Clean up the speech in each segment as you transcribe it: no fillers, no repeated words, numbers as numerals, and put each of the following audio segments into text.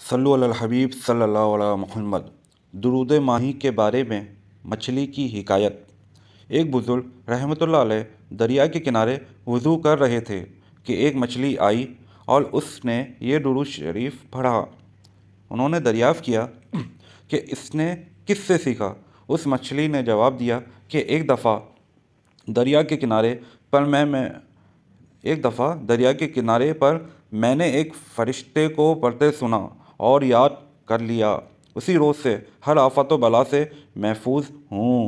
सल्लु अलल हबीब सल्लल्लाहु अलैहि मुहम्मद। दुरूद माही के बारे में मछली की हिकायत। एक बुजुर्ग रहमतुल्लाह अलैह दरिया के किनारे वज़ू कर रहे थे कि एक मछली आई और उसने ये दुरूद शरीफ पढ़ा। उन्होंने दरियाफ़्त किया कि इसने किससे सीखा। उस मछली ने जवाब दिया कि एक दफ़ा दरिया के किनारे पर मैंने एक फ़रिश्ते को पढ़ते सुना और याद कर लिया। उसी रोज़ से हर आफ़त व बला से महफूज हूँ।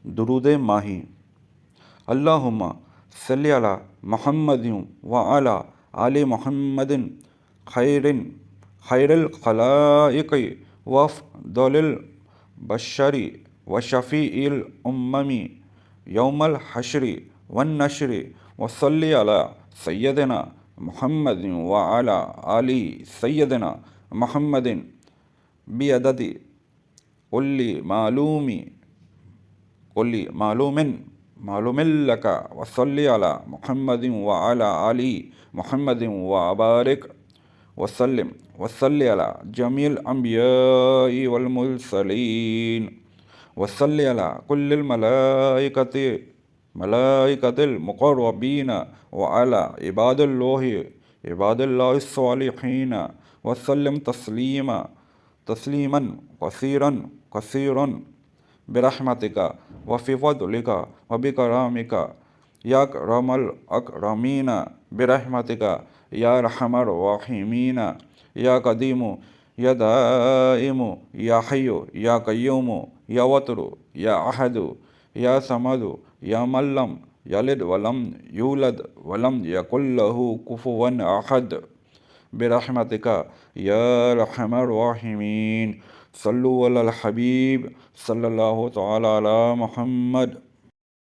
दुरूद माही। अल्लाहुम्मा सल्लि अला मुहम्मदिन व अला आलि मुहम्मदिन खैरिल खलाइक़ि व अफ़ज़लिल बशरि व शफ़ीइल उम्ममी यौमल हश्रि वन नश्रि व सल्लि अला सय्यदिना मुहम्मदिन व अला आलि सय्यदिना मुहम्मदिन बिअददि कुल्लि मालूमिन लका व सल्लि अला मुहम्मदिन व अला आलि मुहम्मदिन व बारिक वसल्लिम वसल्लि अला जमील अंबियाई वल मुरसलीन वसल्लि अला कुल्लिल मलाइकतिल मुक़र्रबीन व अला इबादिल्लाहिस सालिहीन वसल्लिम तस्लीमन कसीरन बिरहमतिका व फ़िफ़दलिका व बिकरामिका या अकरमल अकरमीन बिरहमतिका या अरहमर राहिमीन या कदीमु या दाइमु या हय्यु या क़य्यूमु या वतरु या अहदु या समदु या मल्लम यलिद वलम यूलद वलम यकुल लहू कुफुवन अहद बिरहमतिका या अरहमर राहिमीन। सल्लु अलल हबीब सल्लल्लाहु तआला अला मुहम्मद।